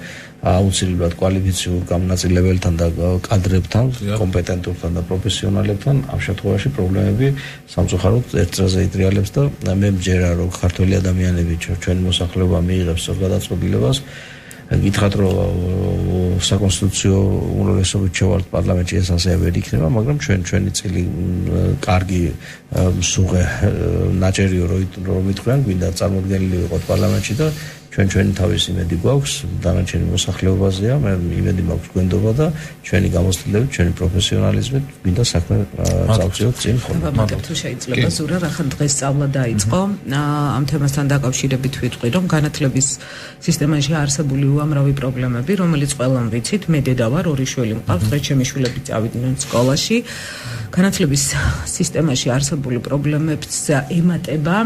აუცილებლად კვალიფიციურ გამნაწილებელთან და კადრებთან, კომპეტენტურთან და პროფესიონალებთან, ამ შემთხვევაში პრობლემები სამწუხაროდ ერთ წრეზე იტრიალებს და მე მჯერა, რომ ქართველი ადამიანები ჩვენი მოსახლეობა მიიღებს გადაწყვეტილებას. გითხრათ, რომ საკონსტიტუციო უმრავლესობით შევართ პარლამენტში, ეს ასე ვერ იქნება, მაგრამ ჩვენი წილი კარგი სუღე ნაჭერიო რომ იტყვიან, გვინდა წარმოდგენილი ვიყოთ პარლამენტში და ჩვენი თავის იმედი გვაქვს დანარჩენი მოსახლეობაზეა, მე იმედი მაქვს გვენდობა და ჩვენი გამოცდილებით, ჩვენი პროფესიონალიზმით გვინდა საქმე წავწიოთ წინ ხოლმე. თუ შეიძლება ზურა, რახან დღეს სწავლა დაიწყო, ამ თემასთან დაკავშირებით ვიტყვი, რომ განათლების სისტემაში არსებული უამრავი პრობლემები, რომელიც ყველამ ვიცით, მე დედა ვარ, 2 შვილი მყავს, დღეს ჩემი შვილები წავიდნენ სკოლაში. განათლების სისტემაში არსებული პრობლემებს ემატება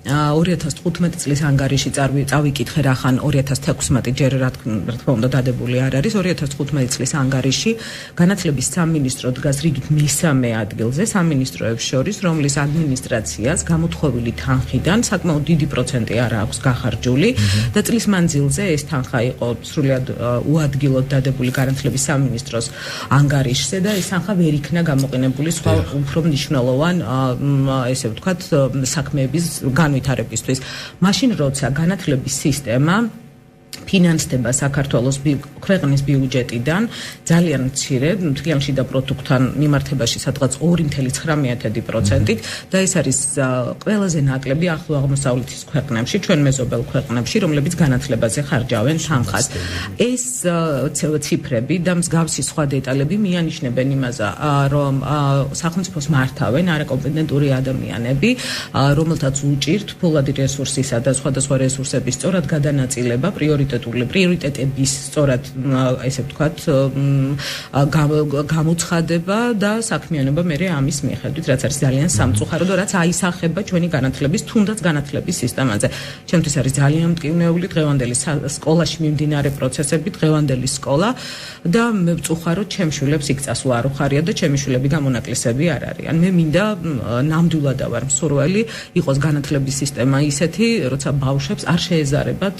2015 წლის ანგარიში წავიკითხე რახან 2016 ჯერ რა თქმა უნდა დადებული არ არის 2015 წლის ანგარიში განათლების სამინისტრო დგას რიგით მესამე ადგილზე სამინისტროებს შორის რომლის ადმინისტრაციას გამოთხოვილი თანხიდან საკმაოდ დიდი პროცენტი არ აქვს გახარჯული და წლის მანძილზე ეს თანხა იყო სრულად უადგილოდ დადებული განათლების სამინისტროს ანგარიშზე და ეს თანხა ვერ იქნა გამოყენებული სხვა უფრო მნიშვნელოვან ესე ვთქვათ საქმეების განვითარებისთვის. მაშინ როცა განათლების სისტემა ფინანსდება საქართველოს ქვეყნის ბიუჯეტიდან ძალიან მცირე, მთლიან შიდა პროდუქტთან მიმართებაში სადღაც 2.9%-ით და ეს არის ყველაზე ნაკლები ახლო აღმოსავლეთის ქვეყნებში, ჩვენ მეზობელ ქვეყნებში, რომლებიც განათლებაზე ხარჯავენ თანხას. ეს ციფრები და მსგავსი სხვა დეტალები მიანიშნებენ იმაზე, რომ სახელმწიფოს მართავენ არაკომპეტენტური ადამიანები, რომელთაც უჭირთ ფულადი რესურსისა და სხვადასხვა რესურსების სწორად გადანაწილება, პრიორიტეტების სწორად ესე ვთქვათ გამოცხადება და საქმიანობა მერე ამის მიხედვით, რაც არის ძალიან სამწუხარო და რაც აისახება ჩვენი განათლების, თუნდაც განათლების სისტემაზე. ჩემთვის არის ძალიან მტკივნეული დღევანდელი სკოლაში მიმდინარე პროცესები, დღევანდელი სკოლა და მე ვწუხაროდ ჩემ შვილებს იქ წასვლა არ უხარია და ჩემი შვილები გამონაკლისები არ არიან. მე მინდა ნამდვილად ვარ მსურველი იყოს განათლების სისტემა ისეთი, როცა ბავშვებს არ შეეზარებათ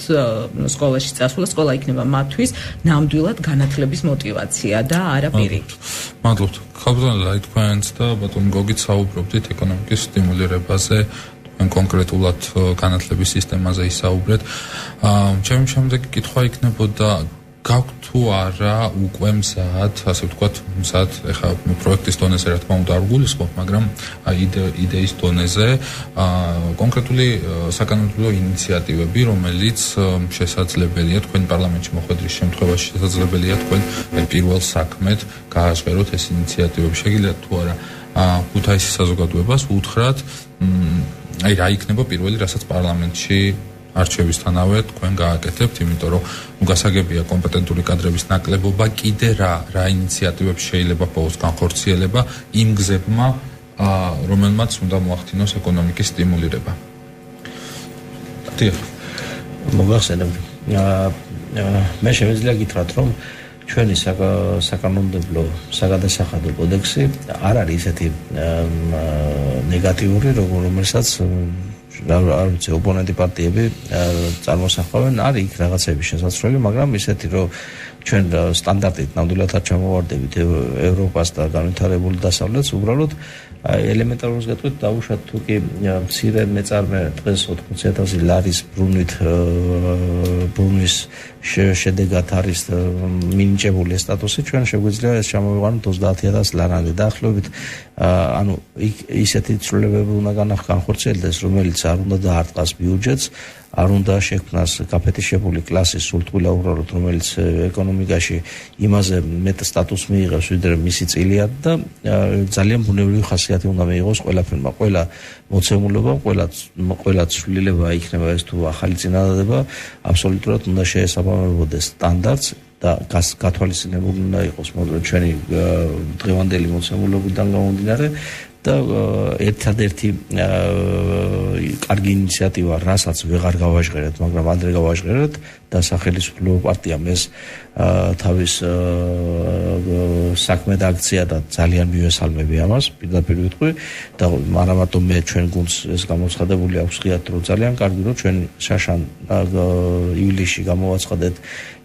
სკოლაში წასვლა, სკოლა იქნება მათთვის ნამდვილად განათლების мотиваცია და არა პირი. მადლობთ. ხალხთან ლაიტფაინს და ბატონ გოგით საუბრობდით ეკონომიკის სტიმულირებაზე, კონკრეტულად განათლების სისტემაზე ისაუბრეთ. ჩემი შემდეგი კითხვა იქნებოდა გაქვთ თუ არა უკვე მზად, ასე ვთქვათ, მზად, ეხლა პროექტის დონეზე რა თქმა უნდა არ გულისხმობ, მაგრამ იდეის დონეზე კონკრეტული საკანონმდებლო ინიციატივები, რომელიც შესაძლებელია თქვენ პარლამენტში მოხვედრის შემთხვევაში შესაძლებელია თქვენ პირველ საქმედ გააჟღეროთ ეს ინიციატივები. შეგიძლიათ თუ არა ქუთაისის საზოგადოებას უთხრათ, აი რა იქნება პირველი, რასაც პარლამენტში არჩევისთანავე თქვენ გააკეთებთ, იმიტომ რომ გასაგებია კომპეტენტური კადრების ნაკლებობა, კიდე რა ინიციატივებს შეიძლება ბოლოს განხორციელება იმ გზებმა, რომელმაც უნდა მოახდინოს ეკონომიკის სტიმულირება. დიახ. მოგახსენებ. მე შემიძლია გითხრათ, რომ ჩვენი საკანონმდებლო საგადასახადო კოდექსი არ არის ისეთი ნეგატიური, რომელსაც არ ვიცი, ოპონენტი პარტიები წარმოსახვავენ, არის იქ რაღაცები შესაძლებელი, მაგრამ ისეთი, რომ ჩვენ სტანდარტით ნამდვილად არ ჩამოვარდებით ევროპას და განვითარებული დასავლეთს, უბრალოდ ელემენტარულად გეტყვით, დავუშვათ თუ კი მცირე მეწარმე დღეს 80,000 ლარის ბრუნვის შედეგად არის მინიჭებული სტატუსი, ჩვენ შეგვიძლია ეს ჩამოვიყვანოთ 30,000 ლარამდე. დაახლოებით ანუ ისეთი ცვლილებები უნდა განხორციელდეს, რომელიც არ უნდა დაარტყას ბიუჯეტს, არ უნდა შექმნას გაფეთიშებული კლასის სულთყვილა უბრალოდ, რომელიც ეკონომიკაში იმაზე მეტ სტატუსს მიიღებს, ვიდრე მისი წილიად და ძალიან ბუნებრივი ხასიათი უნდა მიიღოს ყველაფერმა, ყველა მოცემულობა, ყველა ცვლილება იქნება ეს თუ ახალი წინადადება, აბსოლუტურად უნდა შეესაბამებოდეს სტანდარტს და გათვალისწინებული უნდა იყოს ჩვენი დღევანდელი მოცემულობიდან გამომდინარე და ერთადერთი კარგი ინიციატივა, რასაც ვეღარ გავაჟღერეთ, მაგრამ ადრე გავაჟღერეთ და სახელმწიფო პარტიამ ეს თავის საქმე და აქცია და ძალიან მივესალმები ამას, პირდაპირ ვიტყვი და არა მარტო მე, ჩვენ გუნდს ეს გამოცხადებული აქვს ღიად, რომ ძალიან კარგი, რომ ჩვენ შაშან ივლისში გამოვაცხადეთ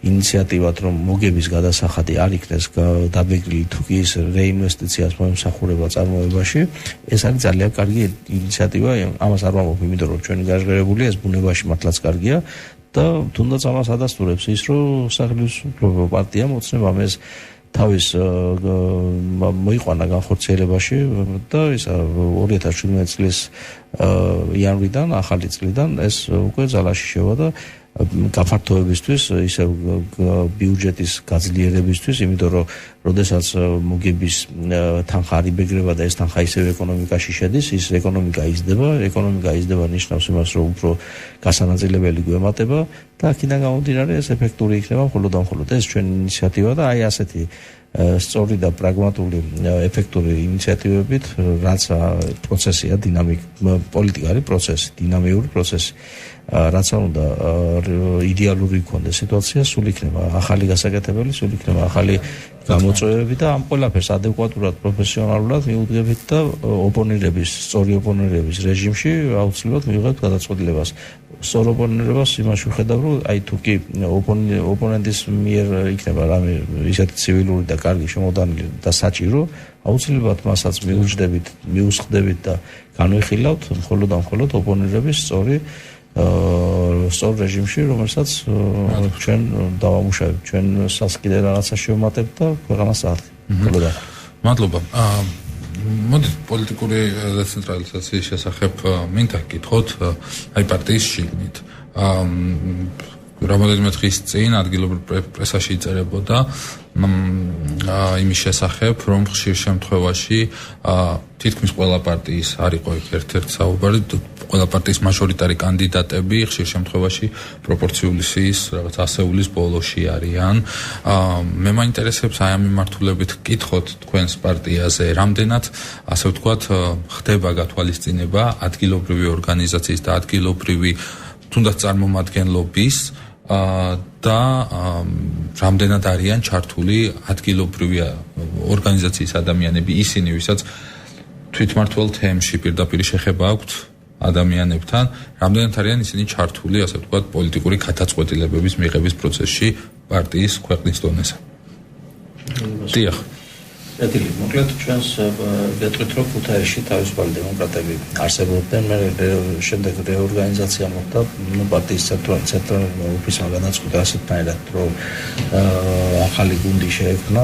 ინიციატივად, რომ მოგების გადასახადი არ იქნეს დაბეჭდილი თუ კი ის რეინვესტიციას მოემსახურება წარმოებაში, ეს არის ძალიან კარგი ინიციატივა, ამას არ ვამბობ, იმიტომ რომ ჩვენი გაჟღერებული ეს ბუნებაში მართლაც კარგია და თუნდაც ამას ადასტურებს ის, რომ სახელმწიფო პარტიამ ოცნებამ ეს თავის მოიყვანა განხორციელებაში და ის 2017 წლის იანვრიდან, ახალი წლიდან ეს უკვე ძალაში შევა და გაფართოებისთვის, ისე ბიუჯეტის გაძლიერებისთვის, იმიტომ რომ როდესაც მოგების თანხა არ იბეგრება და ეს თანხა ისევ ეკონომიკაში შედის, ის ეკონომიკა იზრდება ნიშნავს იმას, რომ უფრო გასანაწილებელი გვემატება და აქედან გამომდინარე ეს ეფექტური იქნება მხოლოდ და მხოლოდ ეს ჩვენი ინიციატივა და აი ასეთი სწორი და პრაგმატული ეფექტური ინიციატივებით, რაც პროცესია, პოლიტიკა არის პროცესი, დინამიური პროცესი. რაც უნდა იდეალური იქონდეს სიტუაცია, სულ იქნება ახალი გასაკეთებელი, სულ იქნება ახალი გამოწვევები და ამ ყველაფერს ადეკვატურად, პროფესიონალურად მიუდგებით და სწორი ოპონირების რეჟიმში აუცილებლად მივიღებთ გადაწყვეტილებას. სწორ ოპონირებას იმაში ვხედავ, რომ აი თუ კი ოპონენტის მიერ იქნება რამე ისეთი ცივილური და კარგი შემოდანილი და საჭირო, აუცილებლად მასაც მიუსხდებით და განვიხილავთ მხოლოდ და მხოლოდ ოპონირების სწორ რეჟიმში, რომელსაც ჩვენ დავამუშავებთ, ჩვენ სასკიდე რაღაცა შევმატებთ და ქვეყანას აღდგენთ. მადლობა. მოდით პოლიტიკური დეცენტრალიზაციის შესახებ მინდა გითხოთ, აი პარტიის შიგნით. რამოდენიმე დღის წინ ადგილობრივ პრესაში იწერებოდა იმის შესახებ, რომ ხშირ შემთხვევაში თითქმის ყველა პარტიის არ იყო ერთ-ერთი საუბარი, ყველა პარტიის მაჟორიტარი კანდიდატები ხშირ შემთხვევაში პროპორციული სიის რაღაც ასეულის ბოლოში არიან. მე მაინტერესებს აი ამ მიმართულებით გკითხოთ თქვენს პარტიაზე, რამდენად ასე ვთქვათ ხდება გათვალისწინება ადგილობრივი ორგანიზაციის და ადგილობრივი თუნდაც წარმომადგენლობის და რამდენად არიან ჩართული ადგილობრივი ორგანიზაციის ადამიანები, ისინი, ვისაც თვითმმართველ თემში პირდაპირ შეხება აქვთ ადამიანებთან, რამდენად არიან ისინი ჩართული, ასე ვთქვათ, პოლიტიკური გადაწყვეტილებების მიღების პროცესში პარტიის ქვეყნის დონეზე. დიახ. მოკლედ ჩვენს გეტყვით, რომ ქუთაისში თავისუფალი დემოკრატები არსებობდნენ, მე შემდეგ რეორგანიზაცია მოხდა, პარტიის ცენტრალური ოფისმა განაცხადა ასეთნაირად, რომ ახალი გუნდი შეექმნა,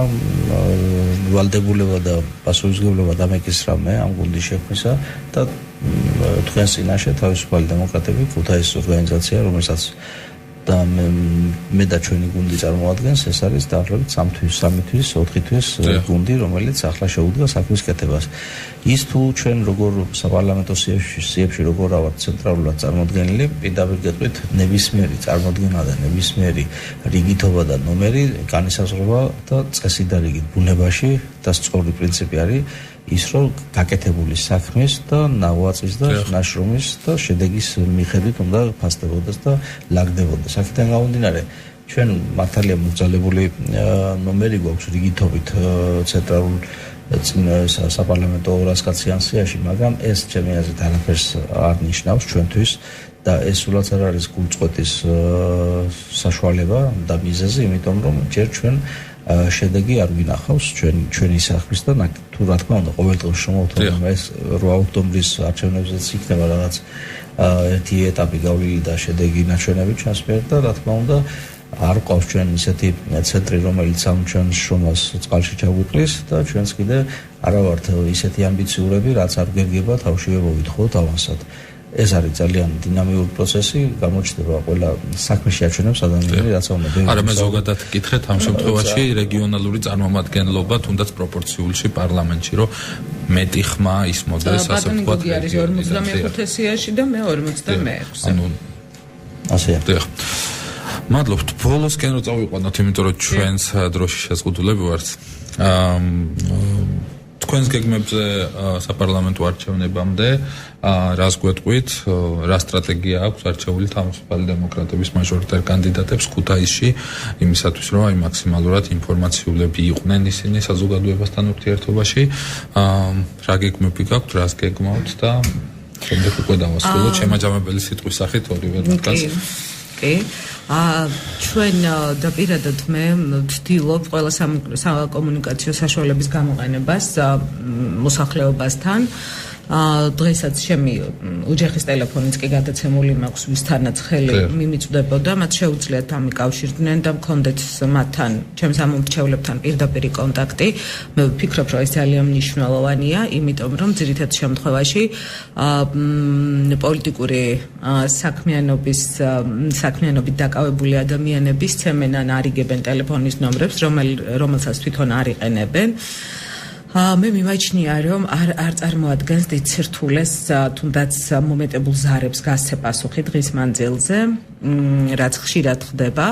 ვალდებულება და პასუხისმგებლობა დამეკისრა ამ გუნდის შექმნისა და თქვენს წინაშე თავისუფალი დემოკრატები ქუთაისის ორგანიზაცია, რომელსაც და მე და ჩვენი გუნდი წარმოადგენს ეს არის დაახლოებით 3 თვის 4 თვის გუნდი რომელიც ახლა შეუდგა საქმის კეთებას ის თუ ჩვენ როგორ საპარლამენტო სიებში როგორ ავართ ცენტრალურად წარმოდგენილი პირდაპირ გეტყვით ნებისმიერი წარმოდგენა და ნებისმიერი რიგითობა და ნომერი განისაზღვრება და წესი და რიგით ბუნებაში და სწორი პრინციპი არის ის რომ გაკეთებული საქმის და ნაღვაწის და ნაშრომის და შედეგის მიხედვით უნდა ფასდებოდეს და ლაგდებოდეს. აქედან გამომდინარე, ჩვენ მართალია მოგზაურებული ნომერი გვაქვს რიგითობით ცენტრალურ საპარლამენტო 200 კაციან სიაში, მაგრამ ეს ჩემი აზრით არაფერს არ ნიშნავს ჩვენთვის და ეს სულაც არ არის გულწყვეტის საშუალება და მიზეზი, იმიტომ რომ ჯერ ჩვენ შედეგი არ ვინახავს ჩვენი სახლის და თუ რა თქმა უნდა ყოველდღიურ შემოთავაზებამ ეს 8 ოქტომბრის არჩევნებზეც იქნება რაღაც ერთი ეტაპი გავლილი და შედეგი ნაჩვენები ჩვენს მიერ და რა თქმა უნდა არ ყავს ჩვენ ისეთი ცენტრი რომელიც ამ ჩვენს შრომას წყალში ჩაგვიყრის და ჩვენს კიდე არა ვართ ისეთი ამბიციურები რაც არ გერგება თავშივე მოვითხოთ ავანსად ეს არის ძალიან დინამიური პროცესი, გამოჩნდება ყველა საქმეში აჩვენებს ადამიანები, რაც უნდა ბევრი. არა, მე ზოგადად გითხეთ ამ შემთხვევაში რეგიონალური წარმომადგენლობა თუნდაც პროპორციულში პარლამენტში, რომ მეტი ხმა ისმოდეს, ასე ვთქვათ. ბატონი არის 55 სიაში და მე 56. ანუ ასეა. მადლობთ. ბოლოსკენ რო წავიყვანოთ, იმიტომ რომ ჩვენს დროში შეზღუდულები ვართ. თქვენს გეგმებზე საპარლამენტო არჩევნებამდე რას გვეტყვით, რა სტრატეგია აქვს არჩეული თავისუფალი დემოკრატების მაჟორიტარ კანდიდატებს ქუთაისში, იმისათვის რომ აი მაქსიმალურად ინფორმაციულები იყვნენ ისინი საზოგადოებასთან ურთიერთობაში, რა გეგმები გაქვთ, რას გეგმავთ და შემდეგ უკვე დავასრულოთ შემაჯამებელი სიტყვის სახით ორივე რაკას. კი. ჩვენ და პირადად მე ვთდილობ ყველა საკომუნიკაციო საშუალების გამოყენებას მოსახლეობასთან. დღესაც ჩემი ოჯახის ტელეფონიც კი გადაცემული მაქვს ვისთანაც ხელი მიმიწვდებოდა მათ შეუძლიათ ამიკავშირდნენ და მქონდეთ მათთან ჩემს ამომრჩევლებთან პირდაპირი კონტაქტი მე ვფიქრობ რომ ეს ძალიან მნიშვნელოვანია იმიტომ რომ ძირითად შემთხვევაში პოლიტიკური საქმიანობით დაკავებული ადამიანები სცემენ ან არიგებენ ტელეფონის ნომრებს რომელსაც თვითონ არ იყენებენ მე მიმაჩნია რომ არ წარმოადგენს დიდ სირთულეს თუნდაც მომეტებულ ზარებს გასცე პასუხი დღის მანძილზე რაც ხშირად ხდება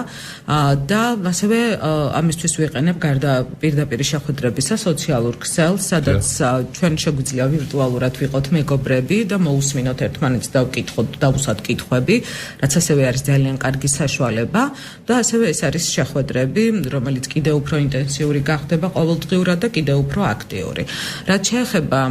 და ასევე ამისთვის ვიყენებ გარდა პირდაპირ შეხვედრებისა სოციალურ ქსელს სადაც ჩვენ შეგვიძლია ვირტუალურად ვიყოთ მეგობრები და მოусმინოთ ერთმანეთს და ვკითხოთ დავუსვათ კითხვები რაც ასევე არის ძალიან კარგი საშუალება და ასევე ეს არის შეხვედრები რომელიც კიდევ უფრო ინტენსიური გახდება ყოველდღიურად და კიდევ უფრო აქტიური რაც შეეხება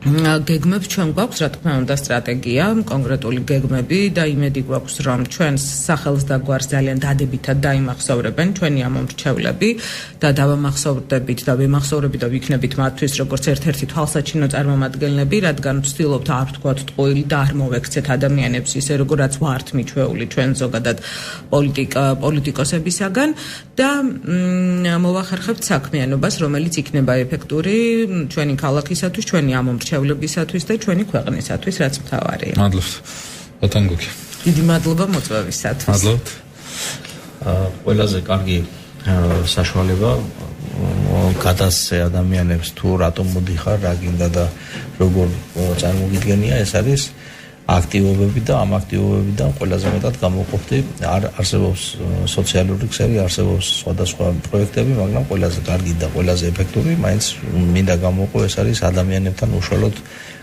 გეგმებს ჩვენ გვაქვს რა თქმა უნდა სტრატეგია კონკრეტული გეგმები და იმედი გვაქვს რომ ჩვენს სახელს და გვარს ძალიან დადებითად დაიმახსოვრებენ ჩვენი ამომრჩევლები და დავამახსოვრდებით და ვიმახსოვრებით და ვიქნებით მათთვის როგორც ერთ-ერთი თვალსაჩინო წარმომადგენლები რადგან ვცდილობთ არ ვთქვათ ტყუილი და არ მოვექცეთ ადამიანებს ისე როგორაც ვართ მიჩვეული ჩვენ ზოგადად პოლიტიკოსებისაგან და მოვახერხებთ საქმიანობას რომელიც იქნება ეფექტური ჩვენი ქალაქისათვის ჩვენი ამომრჩევლებისათვის და ჩვენი ქვეყნისათვის რაც მთავარია. მადლობთ. ბატონგოკი. დიდი მადლობა მოწვევისათვის. მადლობთ. ყველაზე კარგი საშუალება გადასცე ადამიანებს თუ რატომ მოდიხარ, რა გინდა და როგორ წარმოგიდგენია ეს არის აქტივობები და ამ აქტივობებიდან ყველაზე მეტად გამოყოფდი არსებობს სოციალური ქსელი, არსებობს სხვადასხვა პროექტები, მაგრამ ყველაზე კარგი და ყველაზე ეფექტური მაინც მინდა გამოვყო ეს არის ადამიანებთან უშუალოდ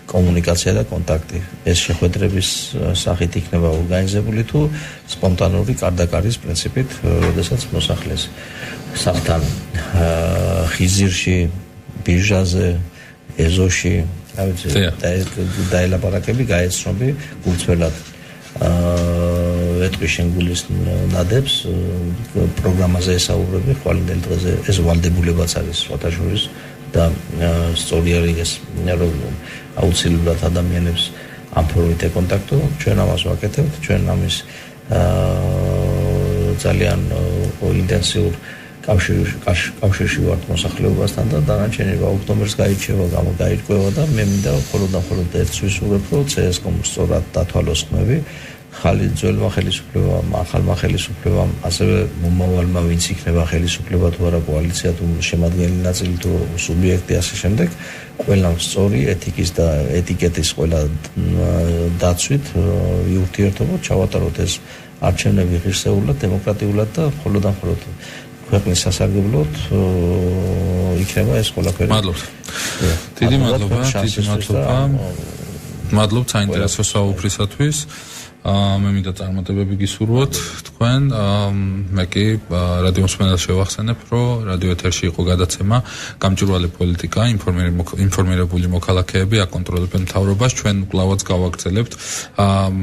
კომუნიკაცია და კონტაქტი. ეს შეხვედრების სახით იქნება ორგანიზებული თუ სპონტანური კარდაკარის პრინციპით, როდესაც მოსახლეს საფთან ხიზირში, ბირჟაზე, ეზოში დაელაპარაკები გაეცნობი გულწრფელად ეტყვის შენგულის ნადებს პროგრამაზე ესაუბრები ხვალინდელ დღეზე ეს ვალდებულებაც არის სხვათა შორის და სწორი არის ეს რომ აუცილებლად ადამიანებს ამ ფორმით ეკონტაქტო ჩვენ ამას ვაკეთებთ ჩვენ ამის ძალიან ინტენსიურ კავშირში ვართ მოსახლეობასთან და დანარჩენი ოქტომბერს გაირჩევა, გამოირკვევა და მე მინდა მხოლოდ ერთს ვისურვებ, რომ CSKM-ს სწორად დათვალოს ხმები, ძველმა ხელისუფლებამ, ახალმა ხელისუფლებამ, ასევე მომავალმა ვინც იქნება ხელისუფლება თუ არა კოალიცია თუ შემადგენელი ნაწილი თუ სუბიექტი ასე შემდეგ, ყველამ სწორი ეთიკის და ეტიკეტის ყველა დაცვით ურთიერთობა ჩავატაროთ ეს არჩევნები ღირსეულად, დემოკრატიულად და მხოლოდ და მხოლოდ ქვეყნის სასარგებლოდ იქნება ეს ყველაფერი. მადლობთ. დიდი მადლობა. მადლობთ საინტერესო საუბრისათვის. მე მინდა წარმატებები გისურვოთ თქვენ. მე კი რადიო მსმენელს შევახსენებ, რომ რადიო ეთერში იყო გადაცემა გამჭვირვალე პოლიტიკა, ინფორმირებული მოქალაქეები აკონტროლებენ მთავრობას. ჩვენ კვლავაც გავაგრძელებთ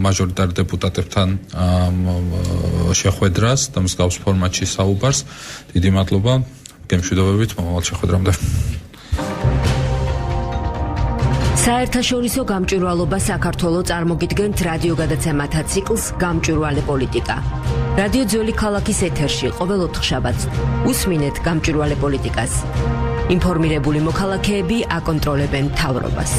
მაჟორიტარ დეპუტატებთან შეხვედრას და მსგავს ფორმატში საუბარს. დიდი მადლობა. გემშვიდობებით მომავალ შეხვედრამდე. საერთაშორისო გამჭვირვალობა საქართველოს წარმოგიდგენთ რადიო გადაცემათა ციკლს გამჭვირვალე პოლიტიკა. რადიო ძველი ქალაქის ეთერში ყოველ ოთხშაბათს უსმინეთ გამჭვირვალე პოლიტიკას. ინფორმირებული მოქალაქეები აკონტროლებენ მთავრობას.